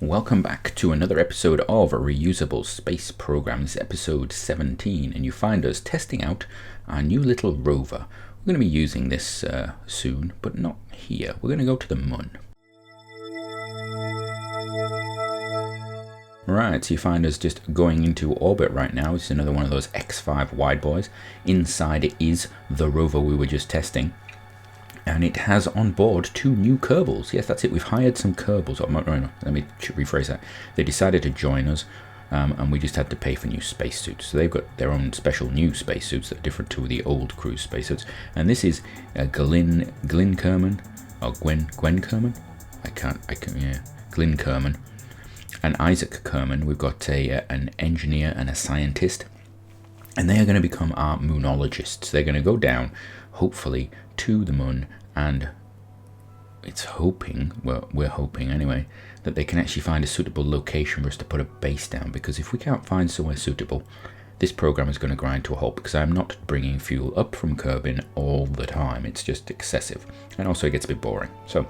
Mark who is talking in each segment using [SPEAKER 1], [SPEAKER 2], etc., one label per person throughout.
[SPEAKER 1] Welcome back to another episode of Reusable Space Program. This is episode 17, and you find us testing out our new little rover. We're going to be using this soon, but not here. We're going to go to the Moon. Right, so you find us just going into orbit right now. It's another one of those X5 wide boys. Inside it is the rover we were just testing. And it has on board 2 new Kerbals. Yes, that's it. We've hired some Kerbals. Oh, no, let me rephrase that. They decided to join us, and we just had to pay for new spacesuits. So they've got their own special new spacesuits that are different to the old cruise spacesuits. And this is Gwynne Kerbin, or Gwynne Kerbin. Gwynne Kerbin, and Issac Kerbin. We've got an engineer and a scientist, and they are going to become our Moonologists. They're going to go down, hopefully, to the Moon, and it's hoping, well, we're hoping anyway, that they can actually find a suitable location for us to put a base down, because if we can't find somewhere suitable, this program is going to grind to a halt, because I'm not bringing fuel up from Kerbin all the time. It's just excessive, and also it gets a bit boring. So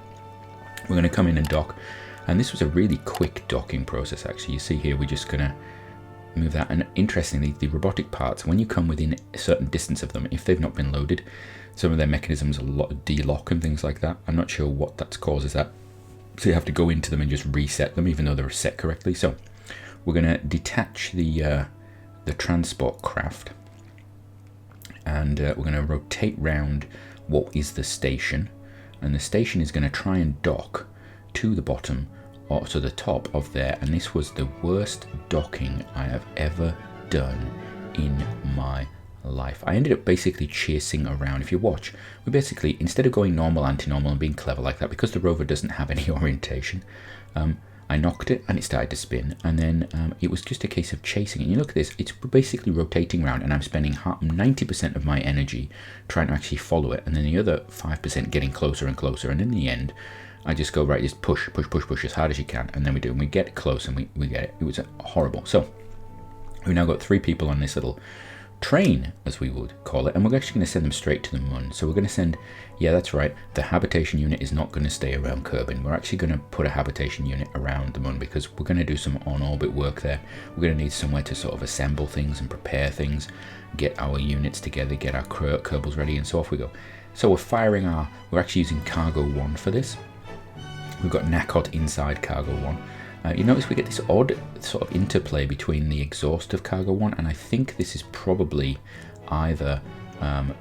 [SPEAKER 1] we're going to come in and dock, and this was a really quick docking process. Actually, you see here, we're just going to move that, and interestingly, the robotic parts, when you come within a certain distance of them, if they've not been loaded, some of their mechanisms de-lock and things like that. I'm not sure what that causes that, so you have to go into them and just reset them, even though they're set correctly. So we're going to detach the transport craft, and we're going to rotate round what is the station, and the station is going to try and dock to the bottom or to the top of there. And this was the worst docking I have ever done in my life. I ended up basically chasing around. If you watch, we basically, instead of going normal, anti-normal and being clever like that, because the rover doesn't have any orientation, I knocked it and it started to spin, and then it was just a case of chasing. And you look at this, it's basically rotating around, and I'm spending 90% of my energy trying to actually follow it, and then the other 5% getting closer and closer, and in the end I just go, right, just push as hard as you can, and then we do, and we get close, and we get it. It was horrible. So we've now got 3 people on this little train, as we would call it, and we're actually going to send them straight to the Moon. So we're going to send, yeah, that's right, the habitation unit is not going to stay around Kerbin. We're actually going to put a habitation unit around the Moon, because we're going to do some on-orbit work there. We're going to need somewhere to sort of assemble things and prepare things, get our units together, get our Kerbals ready, and so off we go. So we're actually using Cargo 1 for this. We've got NACOT inside Cargo 1. You notice we get this odd sort of interplay between the exhaust of Cargo 1, and I think this is probably either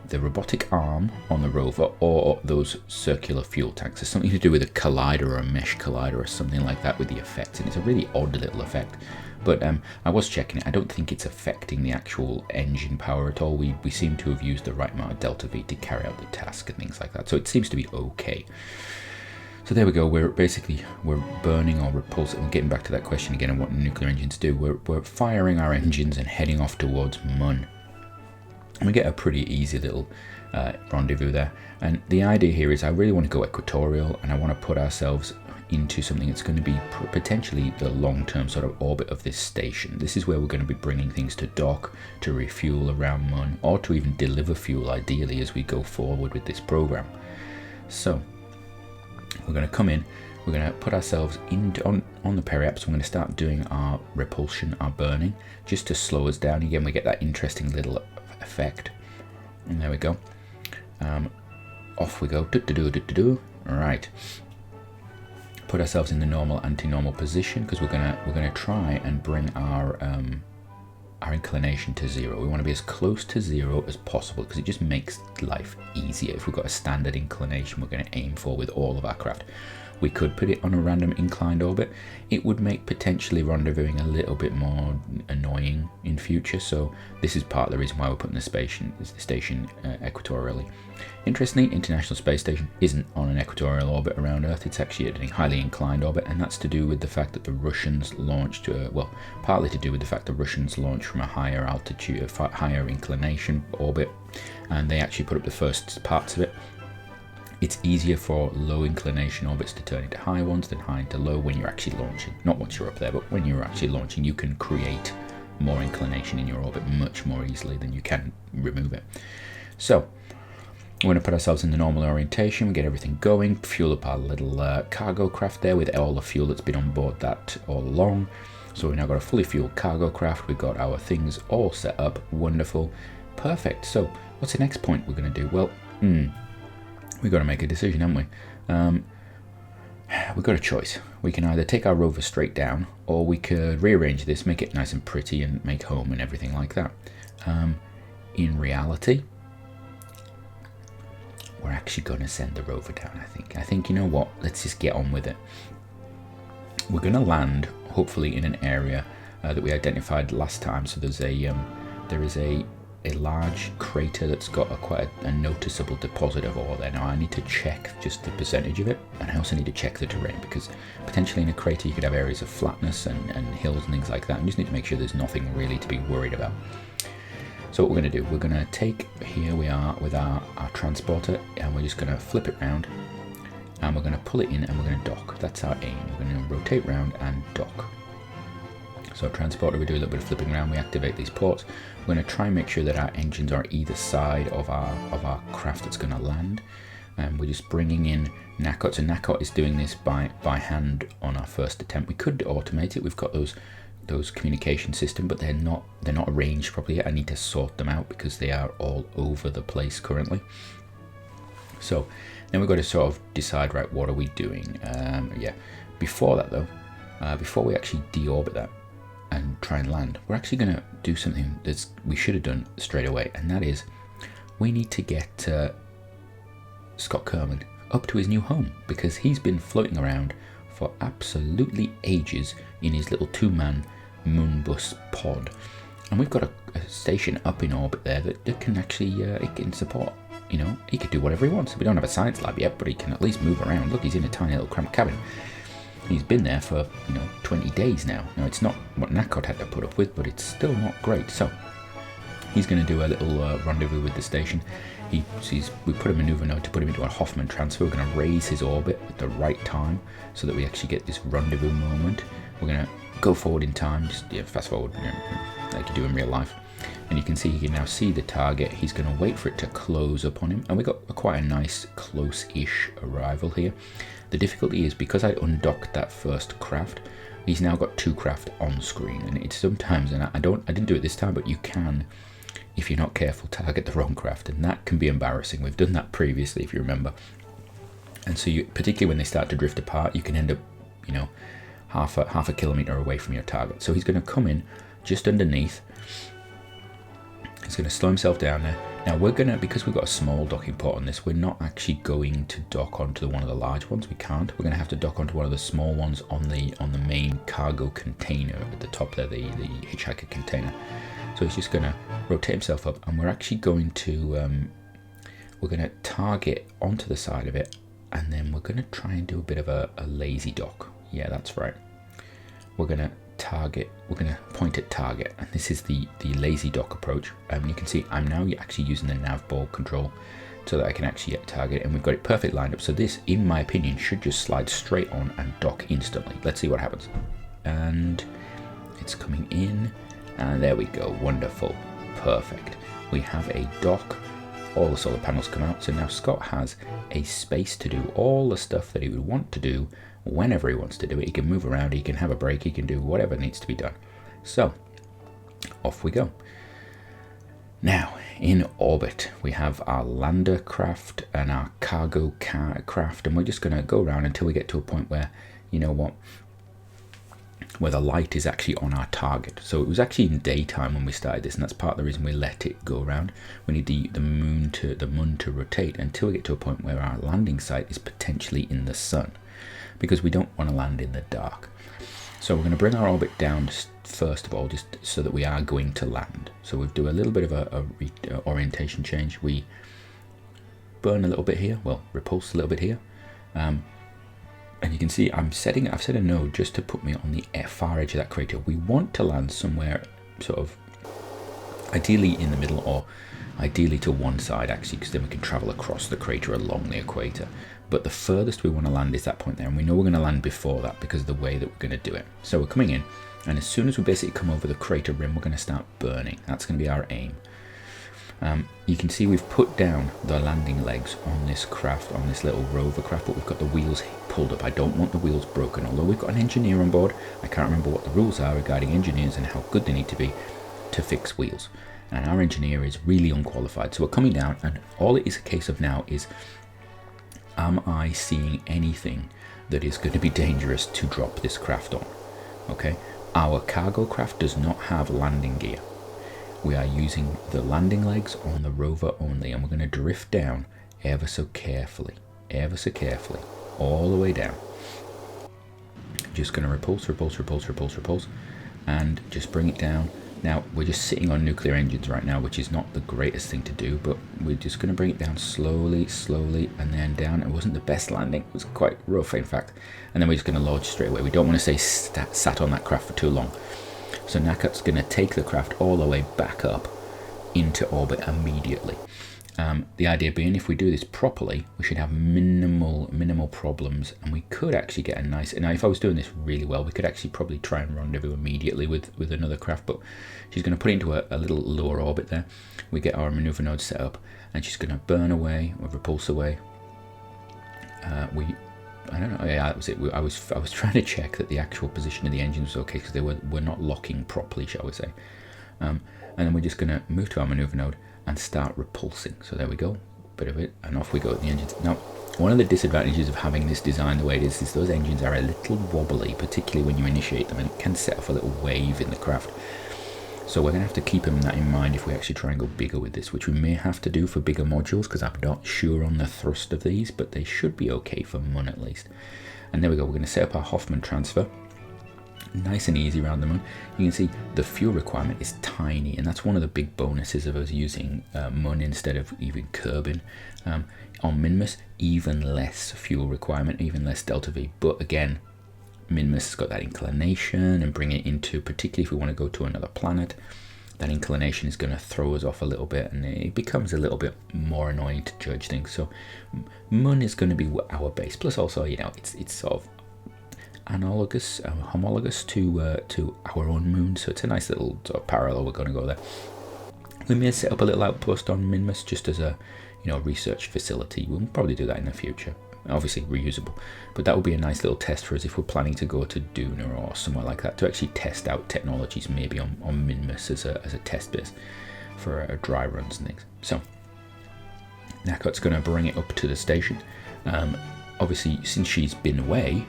[SPEAKER 1] the robotic arm on the rover or those circular fuel tanks. There's something to do with a collider or a mesh collider or something like that with the effects, and it's a really odd little effect. But I was checking it. I don't think it's affecting the actual engine power at all. We seem to have used the right amount of delta V to carry out the task and things like that, so it seems to be okay. So there we go, we're burning or repulsing. We're getting back to that question again on what nuclear engines do. We're firing our engines and heading off towards Mun. And we get a pretty easy little rendezvous there. And the idea here is I really want to go equatorial, and I want to put ourselves into something that's going to be potentially the long-term sort of orbit of this station. This is where we're going to be bringing things to dock, to refuel around Mun, or to even deliver fuel ideally as we go forward with this program. So we're going to come in, we're going to put ourselves on the periaps. We're going to start doing our repulsion, our burning, just to slow us down. Again, we get that interesting little effect. And there we go. Off we go. Right. Put ourselves in the normal, anti-normal position, because we're gonna try and bring our inclination to 0. We want to be as close to 0 as possible, because it just makes life easier. If we've got a standard inclination we're going to aim for with all of our craft, we could put it on a random inclined orbit. It would make potentially rendezvousing a little bit more annoying in future, so this is part of the reason why we're putting the station equatorially. Interestingly, International Space Station isn't on an equatorial orbit around Earth. It's actually at a highly inclined orbit, and that's to do with the fact that the Russians launched, partly to do with the fact the Russians launched from a higher altitude, a higher inclination orbit, and they actually put up the first parts of it. It's easier for low inclination orbits to turn into high ones than high into low when you're actually launching. Not once you're up there, but when you're actually launching, you can create more inclination in your orbit much more easily than you can remove it. So We're going to put ourselves in the normal orientation, we get everything going, fuel up our little cargo craft there with all the fuel that's been on board that all along. So we've now got a fully fueled cargo craft, we've got our things all set up, wonderful, perfect. So what's the next point we're going to do? Well, we've got to make a decision, haven't we? We've got a choice. We can either take our rover straight down, or we could rearrange this, make it nice and pretty and make home and everything like that. In reality, we're actually going to send the rover down, I think, you know what, let's just get on with it. We're going to land, hopefully, in an area that we identified last time. So there is a large crater that's got quite a noticeable deposit of ore there. Now I need to check just the percentage of it, and I also need to check the terrain, because potentially in a crater you could have areas of flatness and hills and things like that, and just need to make sure there's nothing really to be worried about. So what we're going to do, we're going to take, here we are with our transporter, and we're just going to flip it round, and we're going to pull it in, and we're going to dock. That's our aim. We're going to rotate round and dock. So transporter, we do a little bit of flipping around, we activate these ports. We're going to try and make sure that our engines are either side of our craft that's going to land. And we're just bringing in Nakot. So Nakot is doing this by hand on our first attempt. We could automate it. We've got those communication system, but they're not arranged properly yet. I need to sort them out because they are all over the place currently. So then we've got to sort of decide, right, what are we doing? Before that though, before we actually deorbit that and try and land, we're actually going to do something that we should have done straight away, and that is we need to get Scott Kerbin up to his new home, because he's been floating around for absolutely ages in his little two-man moonbus pod, and we've got a station up in orbit there that can actually it can support, you know, he could do whatever he wants. We don't have a science lab yet, but he can at least move around. Look, he's in a tiny little cramped cabin. He's been there for 20 days now. Now it's not what Nakot had to put up with, but it's still not great. So he's going to do a little rendezvous with the station. We put a maneuver node to put him into a Hoffman transfer. We're going to raise his orbit at the right time so that we actually get this rendezvous moment. We're going to go forward in time, just fast forward, like you do in real life. And you can see, he can now see the target. He's going to wait for it to close up on him. And we got quite a nice close-ish arrival here. The difficulty is, because I undocked that first craft, he's now got two craft on screen. And it's sometimes, and I didn't do it this time, but you can, if you're not careful, target the wrong craft, and that can be embarrassing. We've done that previously, if you remember. And so particularly when they start to drift apart, you can end up, half a kilometer away from your target. So he's going to come in just underneath. He's going to slow himself down there. Now we're going to, because we've got a small docking port on this, we're not actually going to dock onto one of the large ones. We can't. We're going to have to dock onto one of the small ones on the main cargo container at the top there, the hitchhiker container. So he's just going to rotate himself up, and we're actually going to target onto the side of it, and then we're going to try and do a bit of a lazy dock. Yeah, that's right. We're going to point at target, and this is the lazy dock approach. You can see I'm now actually using the nav ball control so that I can actually get target, and we've got it perfect lined up. So this, in my opinion, should just slide straight on and dock instantly. Let's see what happens. And it's coming in, and there we go. Wonderful. Perfect. We have a dock. All the solar panels come out, so now Scott has a space to do all the stuff that he would want to do whenever he wants to do it. He can move around, he can have a break, he can do whatever needs to be done. So off we go. Now in orbit we have our lander craft and our cargo craft, and we're just going to go around until we get to a point where, where the light is actually on our target. So it was actually in daytime when we started this, and that's part of the reason we let it go around. We need the moon to rotate until we get to a point where our landing site is potentially in the sun, because we don't want to land in the dark. So we're going to bring our orbit down first of all, just so that we are going to land. So we'll do a little bit of a orientation change. We burn a little bit here, well, repulse a little bit here. And you can see I've set a node just to put me on the far edge of that crater. We want to land somewhere sort of ideally in the middle, or ideally to one side actually, because then we can travel across the crater along the equator. But the furthest we want to land is that point there, and we know we're going to land before that because of the way that we're going to do it. So we're coming in, and as soon as we basically come over the crater rim, we're going to start burning. That's going to be our aim. You can see we've put down the landing legs on this craft, on this little rover craft, but we've got the wheels pulled up. I don't want the wheels broken, although we've got an engineer on board. I can't remember what the rules are regarding engineers and how good they need to be to fix wheels. And our engineer is really unqualified. So we're coming down, and all it is a case of now is, am I seeing anything that is going to be dangerous to drop this craft on? Okay, our cargo craft does not have landing gear. We are using the landing legs on the rover only, and we're going to drift down ever so carefully, all the way down. Just going to repulse, and just bring it down. Now, we're just sitting on nuclear engines right now, which is not the greatest thing to do, but we're just going to bring it down slowly, and then down. It wasn't the best landing. It was quite rough, in fact. And then we're just going to launch straight away. We don't want to stay sat on that craft for too long. So Nakat's going to take the craft all the way back up into orbit immediately. The idea being, if we do this properly, we should have minimal problems, and we could actually get a nice. Now, if I was doing this really well, we could actually probably try and rendezvous immediately with another craft. But she's going to put it into a little lower orbit there. We get our maneuver node set up, and she's going to burn away or repulse away. I don't know. Yeah, that was it. I was trying to check that the actual position of the engines was okay, because they were not locking properly, shall we say. And then we're just going to move to our maneuver node and start repulsing. So there we go, bit of it, and off we go with the engines. Now, one of the disadvantages of having this design the way it is those engines are a little wobbly, particularly when you initiate them, and it can set off a little wave in the craft. So we're going to have to keep that in mind if we actually try and go bigger with this, which we may have to do for bigger modules, because I'm not sure on the thrust of these, but they should be okay for Mun at least. And there we go, we're going to set up our Hoffman transfer. Nice and easy around the Mun. You can see the fuel requirement is tiny, and that's one of the big bonuses of us using Mun instead of even Kerbin. On Minmus, even less fuel requirement, even less delta V, but again, Minmus has got that inclination, and bring it into, particularly if we want to go to another planet, that inclination is going to throw us off a little bit, and it becomes a little bit more annoying to judge things. So Mun is going to be our base, plus also, you know, it's sort of homologous to our own moon, so it's a nice little sort of parallel. We're going to go there. We may set up a little outpost on Minmus just as a, you know, research facility. We'll probably do that in the future. Obviously reusable, but that would be a nice little test for us if we're planning to go to Duna or somewhere like that, to actually test out technologies maybe on Minmus as a test base for dry runs and things. So Nakot's going to bring it up to the station. Obviously, since she's been away,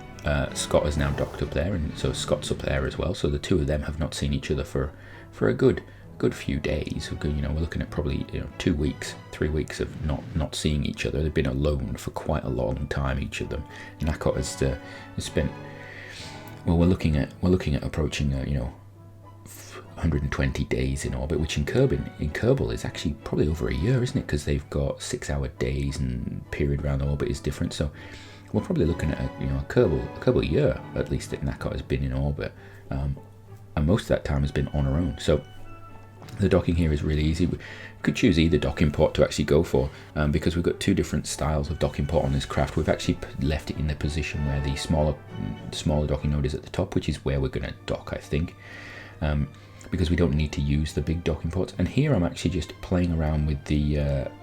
[SPEAKER 1] Scott has now docked up there, and so Scott's up there as well. So the two of them have not seen each other for a good few days. You know, we're looking at probably 2 weeks, 3 weeks of not seeing each other. They've been alone for quite a long time, each of them. Nakot has spent. Well, we're looking at approaching 120 days in orbit, which in Kerbal is actually probably over a year, isn't it? Because they've got 6-hour days, and period around orbit is different. So we're probably looking at a Kerbal year at least that Nakot has been in orbit, and most of that time has been on her own. So the docking here is really easy. We could choose either docking port to actually go for, because we've got two different styles of docking port on this craft. We've actually left it in the position where the smaller docking node is at the top, which is where we're going to dock, I think, because we don't need to use the big docking ports. And here I'm actually just playing around with the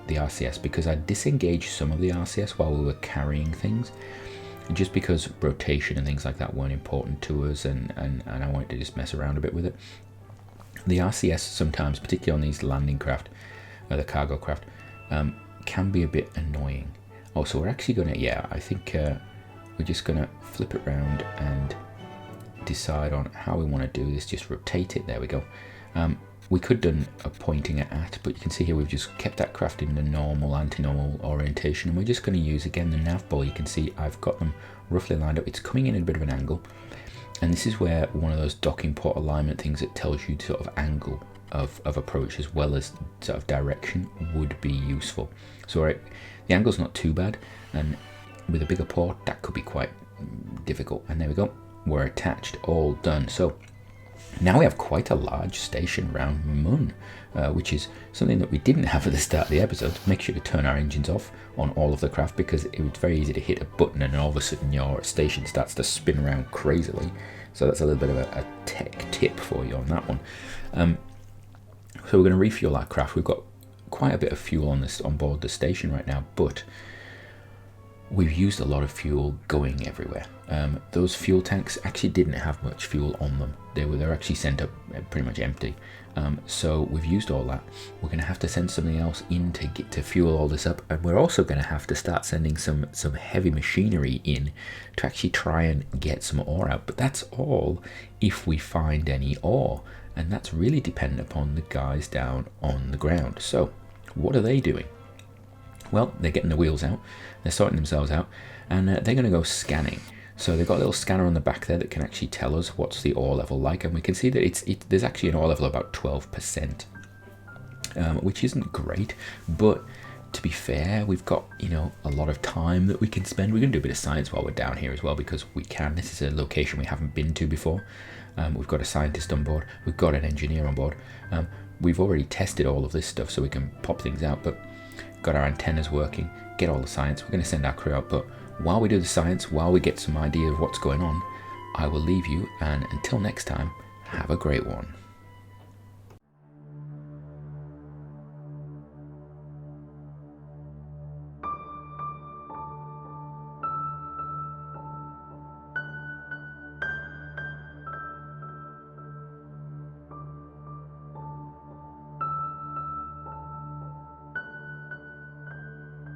[SPEAKER 1] RCS, because I disengaged some of the RCS while we were carrying things, just because rotation and things like that weren't important to us, and I wanted to just mess around a bit with it. The RCS sometimes, particularly on these landing craft, the cargo craft, can be a bit annoying. Oh, so we're actually going to, I think we're just going to flip it around and decide on how we want to do this. Just rotate it. There we go. We could have done a pointing at, but you can see here we've just kept that craft in the normal, anti-normal orientation, and we're just going to use, again, the nav ball. You can see I've got them roughly lined up. It's coming in at a bit of an angle. And this is where one of those docking port alignment things that tells you sort of angle of approach as well as sort of direction would be useful. So the angle's not too bad, and with a bigger port that could be quite difficult. And there we go, we're attached, all done. So now we have quite a large station around Mun, which is something that we didn't have at the start of the episode. Make sure to turn our engines off on all of the craft, because it was very easy to hit a button and all of a sudden your station starts to spin around crazily. So that's a little bit of a tech tip for you on that one. So we're going to refuel our craft. We've got quite a bit of fuel on board the station right now, but we've used a lot of fuel going everywhere. Those fuel tanks actually didn't have much fuel on them. They're actually sent up pretty much empty. So we've used all that. We're going to have to send something else in to fuel all this up, and we're also going to have to start sending some heavy machinery in to actually try and get some ore out. But that's all if we find any ore, and that's really dependent upon the guys down on the ground. So what are they doing? Well, they're getting the wheels out, they're sorting themselves out, and they're going to go scanning. So they've got a little scanner on the back there that can actually tell us what's the ore level like, and we can see that there's actually an ore level of about 12%, which isn't great, but to be fair, we've got, a lot of time that we can spend. We're going to do a bit of science while we're down here as well, because we can. This is a location we haven't been to before. We've got a scientist on board, we've got an engineer on board. We've already tested all of this stuff so we can pop things out, but got our antennas working, get all the science. We're going to send our crew out, but while we do the science, while we get some idea of what's going on, I will leave you, and until next time, have a great one.